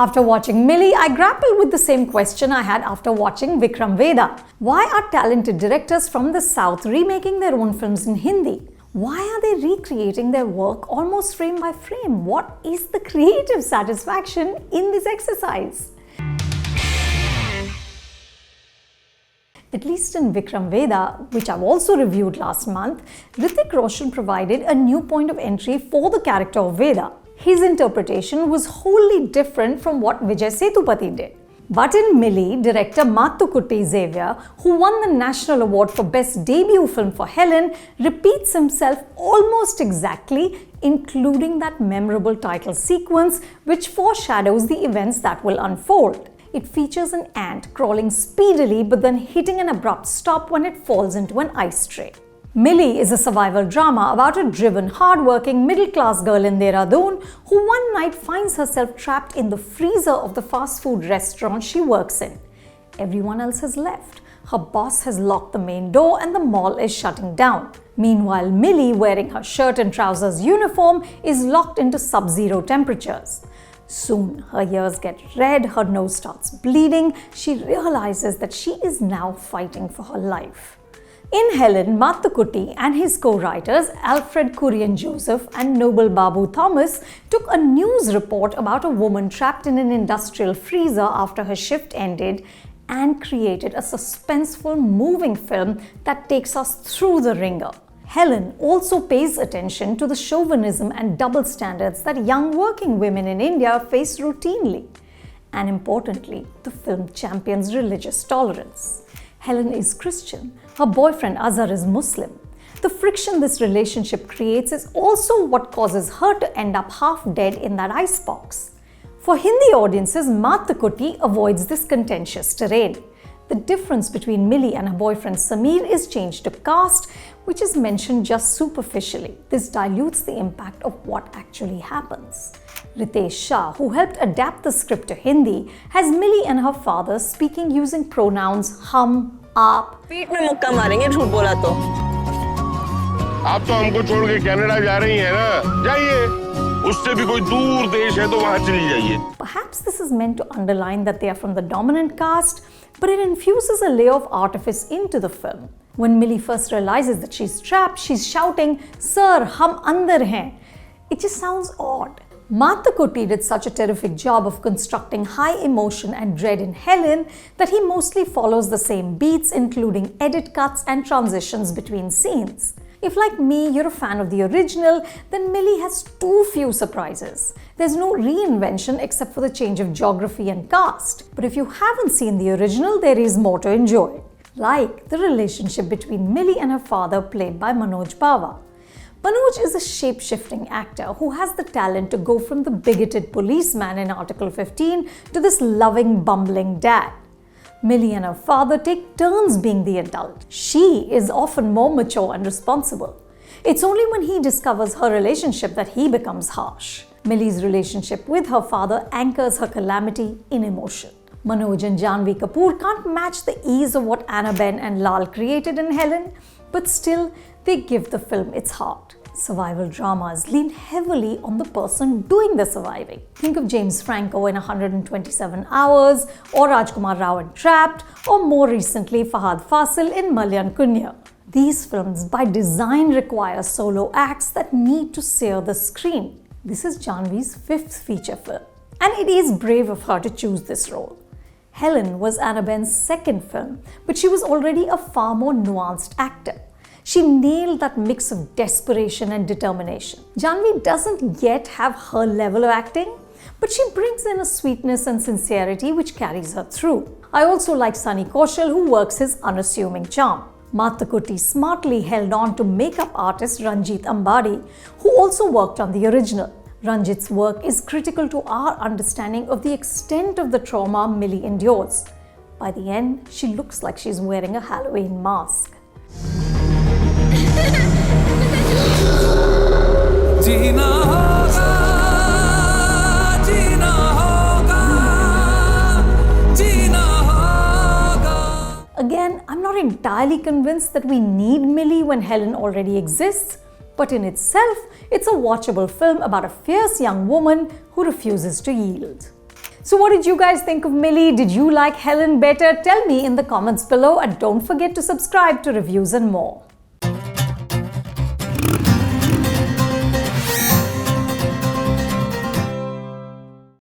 After watching Mili, I grappled with the same question I had after watching Vikram Vedha. Why are talented directors from the South remaking their own films in Hindi? Why are they recreating their work almost frame by frame? What is the creative satisfaction in this exercise? At least in Vikram Vedha, which I've also reviewed last month, Hrithik Roshan provided a new point of entry for the character of Veda. His interpretation was wholly different from what Vijay Sethupathi did. But in Mili, director Mathukutty Xavier, who won the National Award for Best Debut Film for Helen, repeats himself almost exactly, including that memorable title sequence which foreshadows the events that will unfold. It features an ant crawling speedily but then hitting an abrupt stop when it falls into an ice tray. Mili is a survival drama about a driven, hard-working, middle-class girl in Dehradun who one night finds herself trapped in the freezer of the fast food restaurant she works in. Everyone else has left. Her boss has locked the main door and the mall is shutting down. Meanwhile, Mili, wearing her shirt and trousers uniform, is locked into sub-zero temperatures. Soon, her ears get red, her nose starts bleeding. She realizes that she is now fighting for her life. In Helen, Mathukutty and his co-writers Alfred Kurian Joseph and Noble Babu Thomas took a news report about a woman trapped in an industrial freezer after her shift ended and created a suspenseful, moving film that takes us through the ringer. Helen also pays attention to the chauvinism and double standards that young working women in India face routinely. And importantly, the film champions religious tolerance. Helen is Christian. Her boyfriend Azhar is Muslim. The friction this relationship creates is also what causes her to end up half dead in that icebox. For Hindi audiences, Mathukutty avoids this contentious terrain. The difference between Mili and her boyfriend Sameer is changed to caste, which is mentioned just superficially. This dilutes the impact of what actually happens. Ritesh Shah, who helped adapt the script to Hindi, has Mili and her father speaking using pronouns hum, aap. पीठ में मुक्का मारेंगे झूठ बोला तो। आप तो हमको छोड़ के कनाडा जा रही हैं ना? जाइए। उससे भी कोई दूर देश है तो वहां चली जाइए। Perhaps this is meant to underline that they are from the dominant caste, but it infuses a layer of artifice into the film. When Mili first realizes that she's trapped, she's shouting, "Sir, hum andar hain." It just sounds odd. Mathukutty did such a terrific job of constructing high emotion and dread in Helen that he mostly follows the same beats, including edit cuts and transitions between scenes. If, like me, you're a fan of the original, then Mili has too few surprises. There's no reinvention except for the change of geography and cast. But if you haven't seen the original, there is more to enjoy. Like the relationship between Mili and her father, played by Manoj Bawa. Manoj is a shape-shifting actor who has the talent to go from the bigoted policeman in Article 15 to this loving, bumbling dad. Mili and her father take turns being the adult. She is often more mature and responsible. It's only when he discovers her relationship that he becomes harsh. Mili's relationship with her father anchors her calamity in emotion. Manoj and Janhvi Kapoor can't match the ease of what Annabelle and Lal created in Helen, but still, they give the film its heart. Survival dramas lean heavily on the person doing the surviving. Think of James Franco in 127 Hours, or Rajkumar Rao in Trapped, or more recently Fahad Fasil in Malyan Kunya. These films by design require solo acts that need to sear the screen. This is Janhvi's 5th feature film, and it is brave of her to choose this role. Helen was Annabelle's 2nd film, but she was already a far more nuanced actor. She nailed that mix of desperation and determination. Janhvi doesn't yet have her level of acting, but she brings in a sweetness and sincerity which carries her through. I also like Sunny Kaushal, who works his unassuming charm. Mathukutty smartly held on to makeup artist Ranjit Ambadi, who also worked on the original. Ranjit's work is critical to our understanding of the extent of the trauma Mili endures. By the end, she looks like she's wearing a Halloween mask. Again, I'm not entirely convinced that we need Mili when Helen already exists, but in itself, it's a watchable film about a fierce young woman who refuses to yield. So what did you guys think of Mili? Did you like Helen better? Tell me in the comments below, and don't forget to subscribe to Reviews and More.